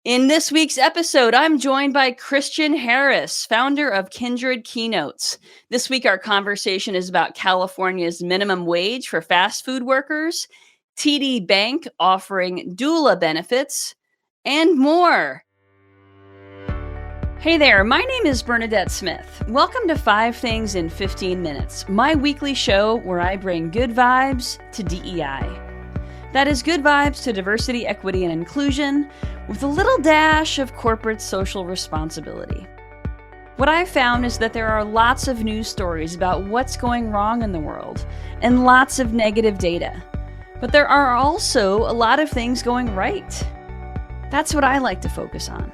In this week's episode, I'm joined by Christian Harris, founder of Kindred Keynotes. This week, our conversation is about California's minimum wage for fast food workers, TD Bank offering doula benefits, and more. Hey there, my name is Bernadette Smith. Welcome to 5 Things in 15 Minutes, my weekly show where I bring good vibes to DEI. That is good vibes to diversity, equity, and inclusion with a little dash of corporate social responsibility. What I've found is that there are lots of news stories about what's going wrong in the world and lots of negative data. But there are also a lot of things going right. That's what I like to focus on.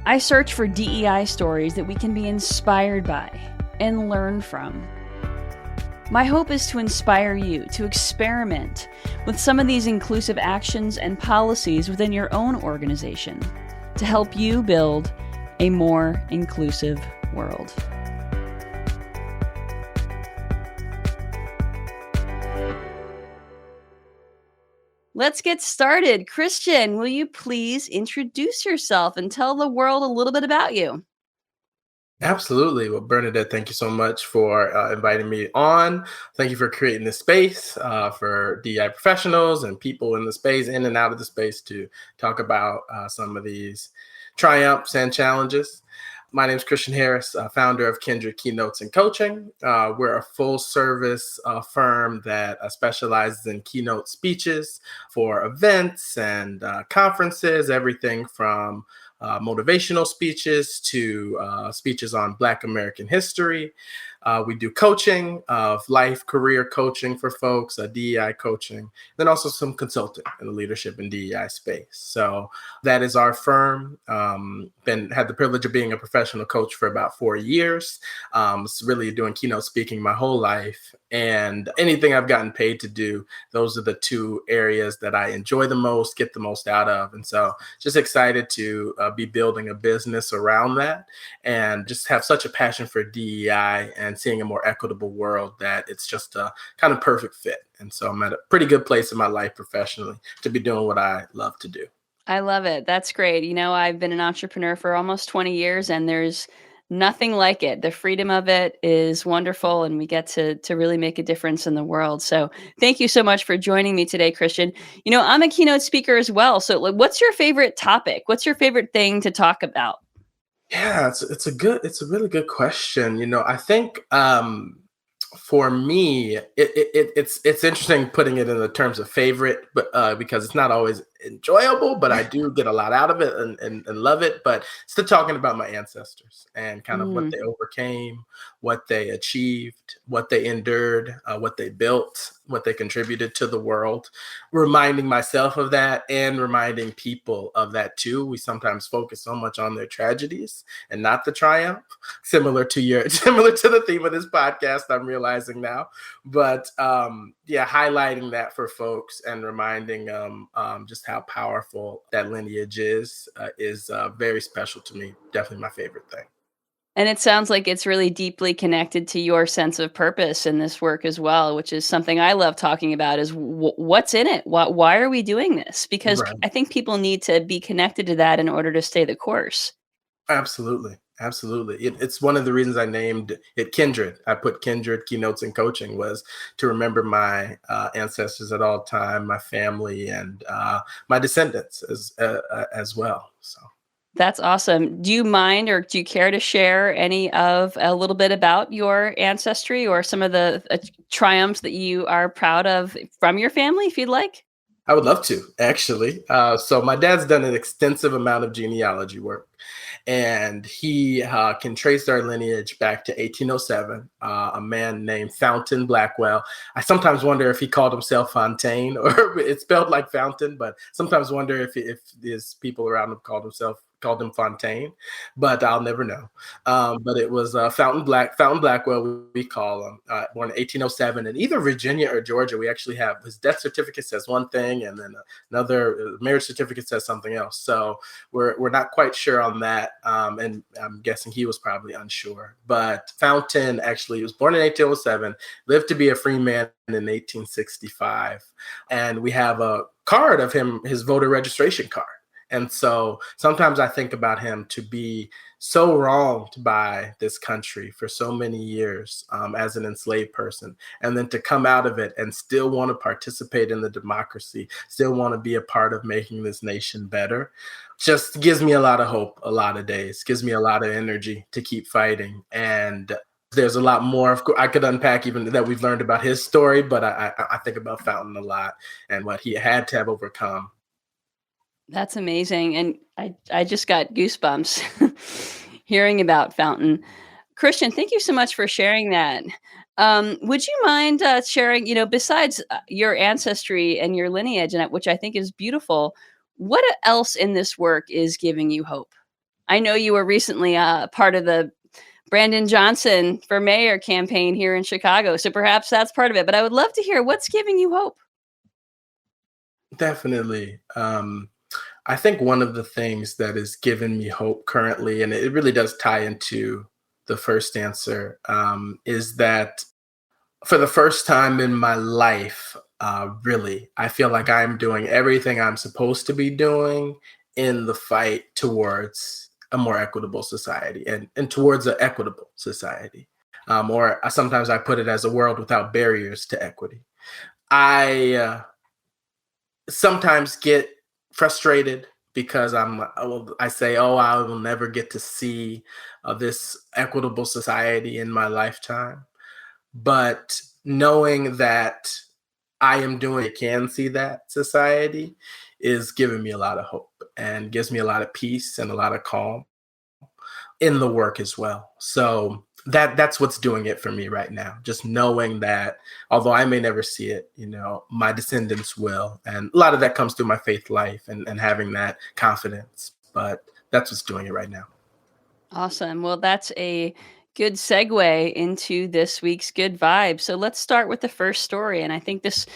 I search for DEI stories that we can be inspired by and learn from. My hope is to inspire you to experiment with some of these inclusive actions and policies within your own organization to help you build a more inclusive world. Let's get started. Christian, will you please introduce yourself and tell the world a little bit about you? Absolutely. Well, Bernadette, thank you so much for inviting me on. Thank you for creating this space for DEI professionals and people in the space, in and out of the space, to talk about some of these triumphs and challenges. My name is Christian Harris, founder of Kindred Keynotes and Coaching. We're a full service firm that specializes in keynote speeches for events and conferences, everything from motivational speeches to speeches on Black American history. We do coaching of life, career coaching for folks, DEI coaching, then also some consulting in the leadership and DEI space. So that is our firm. Had the privilege of being a professional coach for about 4 years. Really doing keynote speaking my whole life. And anything I've gotten paid to do, those are the 2 areas that I enjoy the most, get the most out of. And so just excited to be building a business around that and just have such a passion for DEI and seeing a more equitable world that it's just a kind of perfect fit. And so I'm at a pretty good place in my life professionally to be doing what I love to do. I love it. That's great. You know, I've been an entrepreneur for almost 20 years and there's nothing like it. The freedom of it is wonderful and we get to really make a difference in the world. So thank you so much for joining me today, Christian. You know, I'm a keynote speaker as well. So what's your favorite topic? What's your favorite thing to talk about? Yeah, it's a really good question. I think for me, it's interesting putting it in the terms of favorite, but because it's not always enjoyable, but I do get a lot out of it and love it. But still talking about my ancestors and kind of what they overcame, what they achieved, what they endured, what they built, what they contributed to the world, reminding myself of that and reminding people of that too. We sometimes focus so much on their tragedies and not the triumph, similar to the theme of this podcast, I'm realizing now. But highlighting that for folks and reminding them just how powerful that lineage is very special to me. Definitely my favorite thing. And it sounds like it's really deeply connected to your sense of purpose in this work as well, which is something I love talking about is what's in it? Why are we doing this? Because Right. I think people need to be connected to that in order to stay the course. Absolutely. Absolutely. It's one of the reasons I named it Kindred. I put Kindred Keynotes and Coaching was to remember my ancestors at all time, my family, and my descendants as well. So. That's awesome. Do you mind or do you care to share a little bit about your ancestry or some of the triumphs that you are proud of from your family, if you'd like? I would love to, actually. So my dad's done an extensive amount of genealogy work, and he can trace our lineage back to 1807, a man named Fountain Blackwell. I sometimes wonder if he called himself Fontaine, or it's spelled like Fountain, but sometimes wonder if his people around him called him Fontaine, but I'll never know. But it was Fountain Blackwell, we call him, born in 1807 in either Virginia or Georgia. We actually have his death certificate says one thing, and then another marriage certificate says something else. So we're not quite sure on that, and I'm guessing he was probably unsure. But Fountain actually was born in 1807, lived to be a free man in 1865, and we have a card of him, his voter registration card. And so sometimes I think about him to be so wronged by this country for so many years as an enslaved person, and then to come out of it and still want to participate in the democracy, still want to be a part of making this nation better, just gives me a lot of hope, a lot of days, gives me a lot of energy to keep fighting. And there's a lot more of I could unpack even that we've learned about his story, but I think about Fountain a lot and what he had to have overcome. That's amazing. And I just got goosebumps hearing about Fountain. Christian, thank you so much for sharing that. Would you mind sharing, besides your ancestry and your lineage, and which I think is beautiful, what else in this work is giving you hope? I know you were recently part of the Brandon Johnson for mayor campaign here in Chicago, so perhaps that's part of it. But I would love to hear what's giving you hope. Definitely. I think one of the things that has given me hope currently, and it really does tie into the first answer, is that for the first time in my life, really, I feel like I'm doing everything I'm supposed to be doing in the fight towards a more equitable society and towards an equitable society. Or sometimes I put it as a world without barriers to equity. I sometimes get frustrated because I say, oh, I will never get to see this equitable society in my lifetime. But knowing that I am doing it, can see that society is giving me a lot of hope and gives me a lot of peace and a lot of calm in the work as well. So that's what's doing it for me right now. Just knowing that although I may never see it, my descendants will. And a lot of that comes through my faith life and having that confidence. But that's what's doing it right now. Awesome. Well, that's a good segue into this week's good vibes. So let's start with the first story, and I think this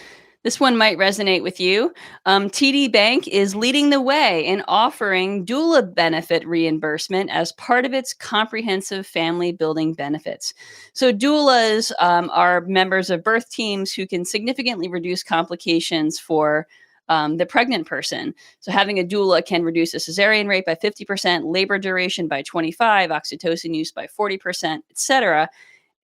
one might resonate with you. TD Bank is leading the way in offering doula benefit reimbursement as part of its comprehensive family building benefits. So doulas are members of birth teams who can significantly reduce complications for the pregnant person. So having a doula can reduce a cesarean rate by 50%, labor duration by 25%, oxytocin use by 40%, et cetera.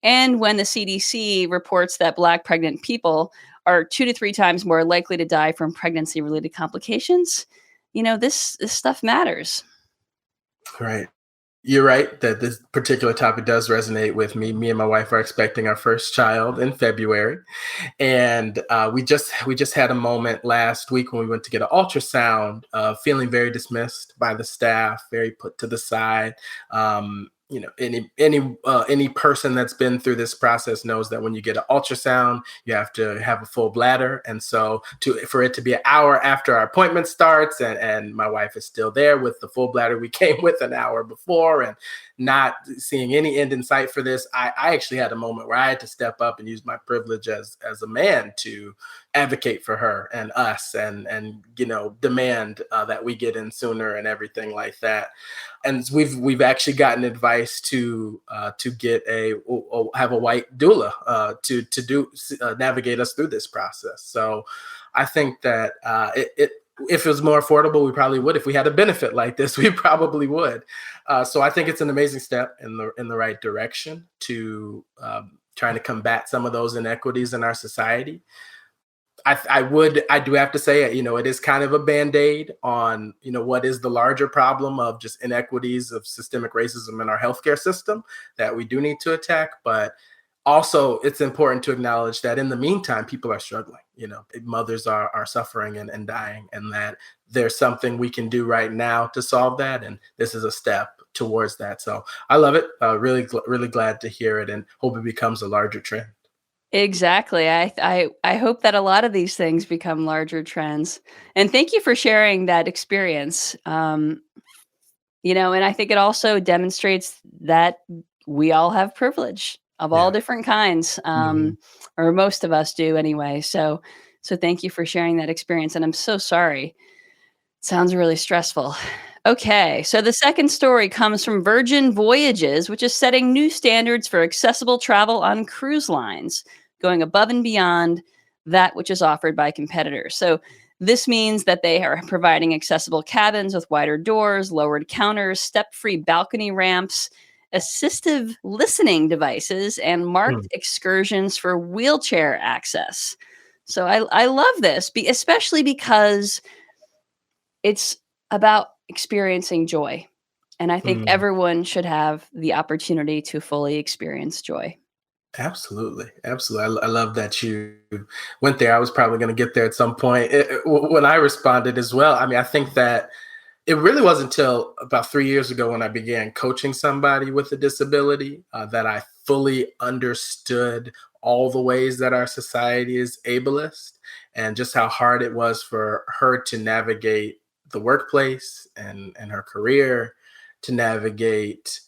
And when the CDC reports that Black pregnant people are 2 to 3 times more likely to die from pregnancy-related complications, this stuff matters. Right. You're right that this particular topic does resonate with me. Me and my wife are expecting our first child in February, and we just had a moment last week when we went to get an ultrasound, feeling very dismissed by the staff, very put to the side. Any person that's been through this process knows that when you get an ultrasound, you have to have a full bladder, and so for it to be an hour after our appointment starts, and my wife is still there with the full bladder we came with an hour before, and not seeing any end in sight for this, I actually had a moment where I had to step up and use my privilege as a man to advocate for her and us, and demand that we get in sooner and everything like that. And we've actually gotten advice to get have a white doula to navigate us through this process. So I think that if it was more affordable, we probably would. If we had a benefit like this, we probably would. So I think it's an amazing step in the right direction to trying to combat some of those inequities in our society. I do have to say, it is kind of a Band-Aid on, what is the larger problem of just inequities of systemic racism in our healthcare system that we do need to attack. But also, it's important to acknowledge that in the meantime, people are struggling. Mothers are suffering and dying, and that there's something we can do right now to solve that. And this is a step towards that. So I love it. Really, really glad to hear it, and hope it becomes a larger trend. Exactly. I hope that a lot of these things become larger trends. And thank you for sharing that experience. And I think it also demonstrates that we all have privilege of all Yeah. different kinds, Mhm. or most of us do anyway. So thank you for sharing that experience. And I'm so sorry. Sounds really stressful. Okay, so the second story comes from Virgin Voyages, which is setting new standards for accessible travel on cruise lines, going above and beyond that which is offered by competitors. So This means that they are providing accessible cabins with wider doors, lowered counters, step-free balcony ramps, assistive listening devices, and marked Mm, excursions for wheelchair access. So I love this, especially because it's about experiencing joy. And I think mm. everyone should have the opportunity to fully experience joy. Absolutely, absolutely. I love that you went there. I was probably going to get there at some point. When I responded as well, I mean, I think that it really wasn't until about 3 years ago when I began coaching somebody with a disability that I fully understood all the ways that our society is ableist and just how hard it was for her to navigate the workplace and her career, to navigate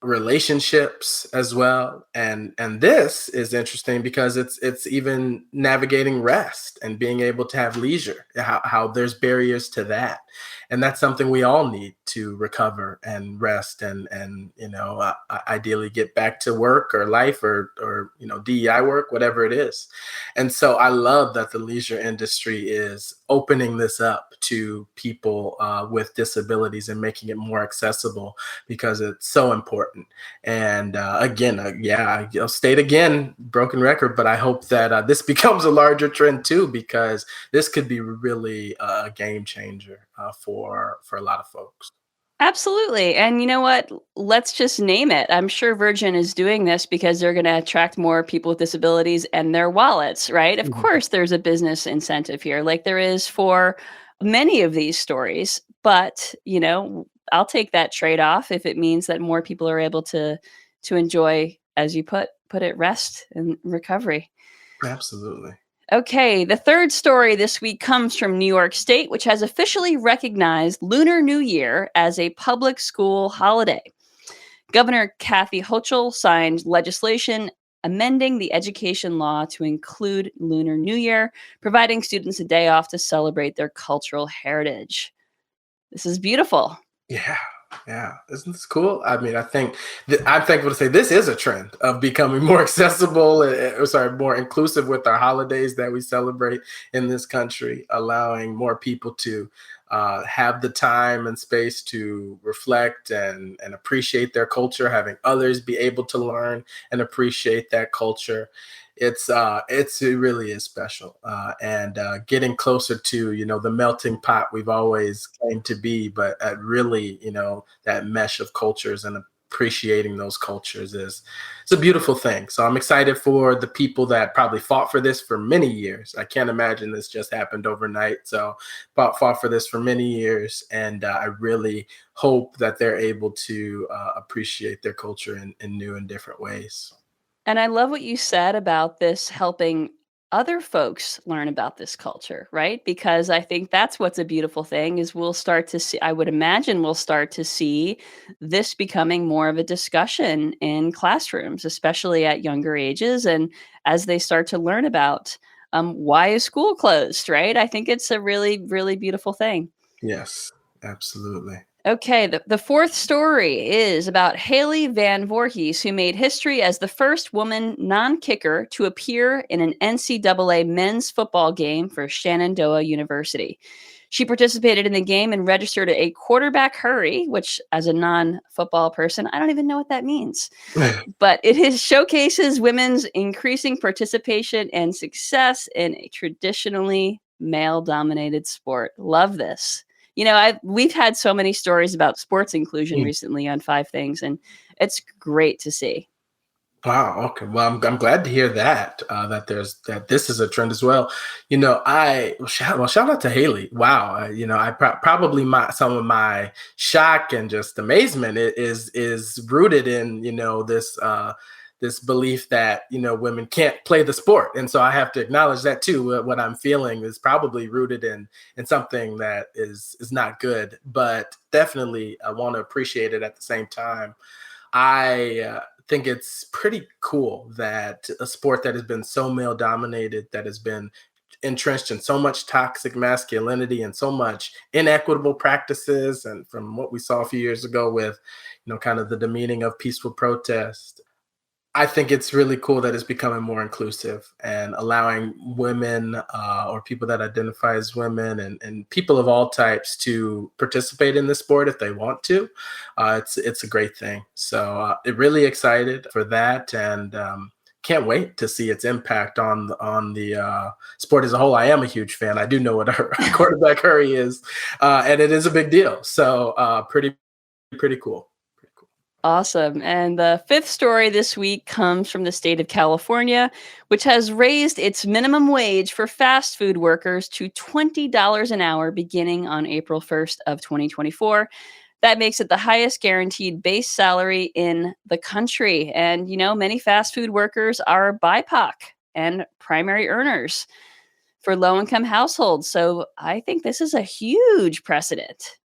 relationships as well. And this is interesting because it's even navigating rest and being able to have leisure, how there's barriers to that. And that's something we all need to recover and rest and ideally get back to work or life or DEI work, whatever it is. And so I love that the leisure industry is opening this up to people with disabilities and making it more accessible because it's so important. And again, yeah, I'll state again, broken record, but I hope that this becomes a larger trend too, because this could be really a game changer for a lot of folks. Absolutely. And you know what? Let's just name it. I'm sure Virgin is doing this because they're going to attract more people with disabilities and their wallets, right? Of Mhm. course, there's a business incentive here, like there is for many of these stories. But, I'll take that trade off if it means that more people are able to enjoy, as you put it, rest and recovery. Absolutely. Okay, the third story this week comes from New York State, which has officially recognized Lunar New Year as a public school holiday. Governor Kathy Hochul signed legislation amending the education law to include Lunar New Year, providing students a day off to celebrate their cultural heritage. This is beautiful. Yeah, yeah. Isn't this cool? I mean, I think I'm thankful to say this is a trend of becoming more accessible, more inclusive with our holidays that we celebrate in this country, allowing more people to have the time and space to reflect and appreciate their culture, having others be able to learn and appreciate that culture. It really is special, and getting closer to the melting pot we've always claimed to be, but really that mesh of cultures and appreciating those cultures is it's a beautiful thing. So I'm excited for the people that probably fought for this for many years. I can't imagine this just happened overnight. So fought for this for many years, and I really hope that they're able to appreciate their culture in new and different ways. And I love what you said about this helping other folks learn about this culture, right? Because I think that's what's a beautiful thing is we'll start to see, I would imagine we'll start to see this becoming more of a discussion in classrooms, especially at younger ages and as they start to learn about why is school closed, right? I think it's a really, really beautiful thing. Yes, absolutely. Okay, the fourth story is about Haley Van Voorhis, who made history as the first woman non-kicker to appear in an NCAA men's football game for Shenandoah University. She participated in the game and registered a quarterback hurry, which, as a non-football person, I don't even know what that means. But showcases women's increasing participation and success in a traditionally male-dominated sport. Love this. We've had so many stories about sports inclusion Mm. recently on Five Things, and it's great to see. Wow. Okay. Well, I'm glad to hear that that this is a trend as well. Shout out to Haley. Wow. Probably my some of my shock and just amazement is rooted in this belief that women can't play the sport, and so I have to acknowledge that too. What I'm feeling is probably rooted in something that is not good, but definitely I want to appreciate it at the same time. I think it's pretty cool that a sport that has been so male dominated, that has been entrenched in so much toxic masculinity and so much inequitable practices, and from what we saw a few years ago with kind of the demeaning of peaceful protest, I think it's really cool that it's becoming more inclusive and allowing women or people that identify as women and people of all types to participate in the sport if they want to. It's a great thing. So really excited for that, and can't wait to see its impact on the sport as a whole. I am a huge fan. I do know what our quarterback hurry is, and it is a big deal. So pretty cool. Awesome. And the fifth story this week comes from the state of California, which has raised its minimum wage for fast food workers to $20 an hour beginning on April 1st of 2024. That makes it the highest guaranteed base salary in the country. And, many fast food workers are BIPOC and primary earners for low-income households. So I think this is a huge precedent.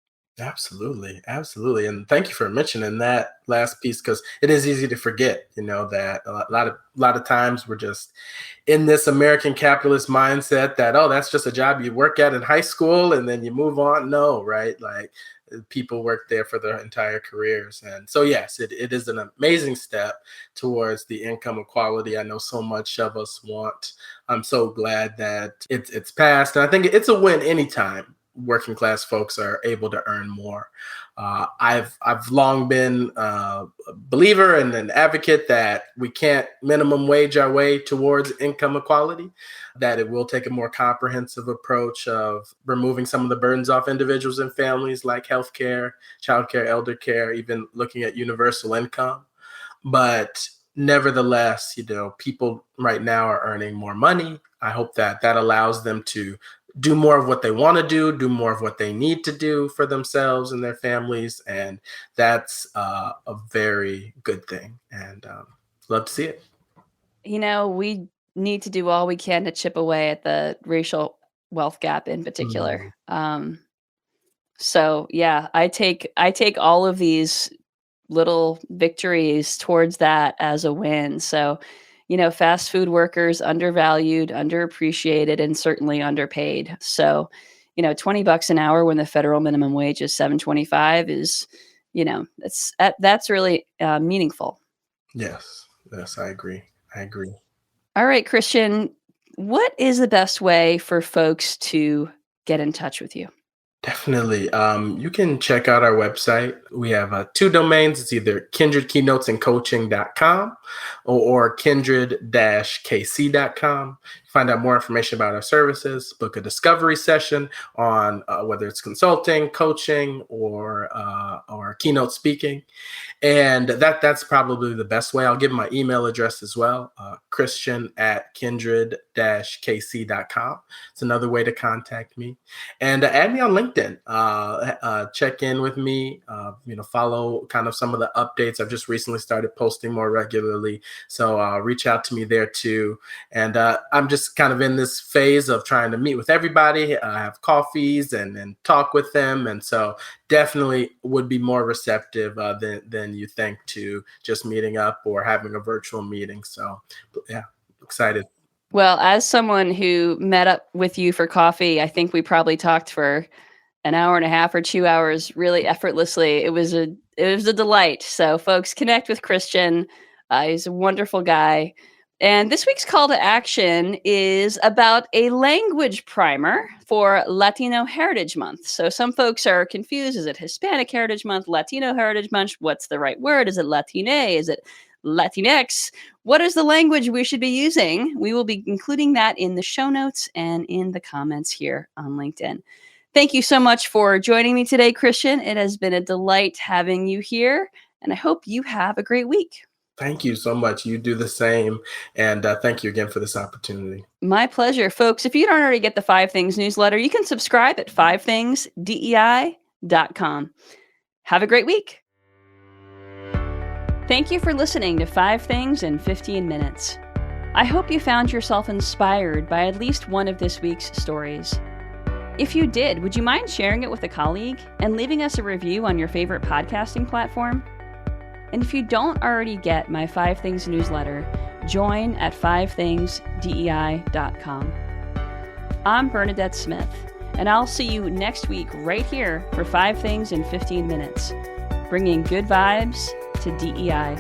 Absolutely. And thank you for mentioning that last piece, because it is easy to forget, that a lot of times we're just in this American capitalist mindset that, oh, that's just a job you work at in high school and then you move on. No, right? Like people work there for their entire careers. And so, yes, it is an amazing step towards the income equality I know so much of us want. I'm so glad that it's passed. And I think it's a win anytime working class folks are able to earn more. I've long been a believer and an advocate that we can't minimum wage our way towards income equality, that it will take a more comprehensive approach of removing some of the burdens off individuals and families like healthcare, childcare, elder care, even looking at universal income. But nevertheless, people right now are earning more money. I hope that allows them to do more of what they want to do more of what they need to do for themselves and their families. And that's a very good thing. And love to see it. We need to do all we can to chip away at the racial wealth gap in particular. So yeah, I take all of these little victories towards that as a win. So, fast food workers, undervalued, underappreciated, and certainly underpaid. So, $20 an hour when the federal minimum wage is $7.25 is, that's really meaningful. Yes, I agree. All right, Christian, what is the best way for folks to get in touch with you? Definitely. You can check out our website. We have 2 domains. It's either kindredkeynotesandcoaching.com or kindred-kc.com. Find out more information about our services, book a discovery session on whether it's consulting, coaching, or keynote speaking. And that's probably the best way. I'll give my email address as well, christian@kindred-kc.com. It's another way to contact me. And add me on LinkedIn. Check in with me, follow kind of some of the updates. I've just recently started posting more regularly. So reach out to me there too. And I'm just kind of in this phase of trying to meet with everybody, have coffees and talk with them. And so definitely would be more receptive than you think to just meeting up or having a virtual meeting. So yeah, excited. Well, as someone who met up with you for coffee, I think we probably talked for an hour and a half or 2 hours really effortlessly. It was a delight. So folks, connect with Christian. He's a wonderful guy. And this week's call to action is about a language primer for Latino Heritage Month. So some folks are confused. Is it Hispanic Heritage Month, Latino Heritage Month? What's the right word? Is it Latine? Is it Latinx? What is the language we should be using? We will be including that in the show notes and in the comments here on LinkedIn. Thank you so much for joining me today, Christian. It has been a delight having you here, and I hope you have a great week. Thank you so much. You do the same. And thank you again for this opportunity. My pleasure. Folks, if you don't already get the 5 Things newsletter, you can subscribe at 5thingsdei.com. Have a great week. Thank you for listening to 5 Things in 15 Minutes. I hope you found yourself inspired by at least one of this week's stories. If you did, would you mind sharing it with a colleague and leaving us a review on your favorite podcasting platform? And if you don't already get my 5 Things newsletter, join at 5thingsdei.com. I'm Bernadette Smith, and I'll see you next week right here for 5 Things in 15 Minutes, bringing good vibes to DEI.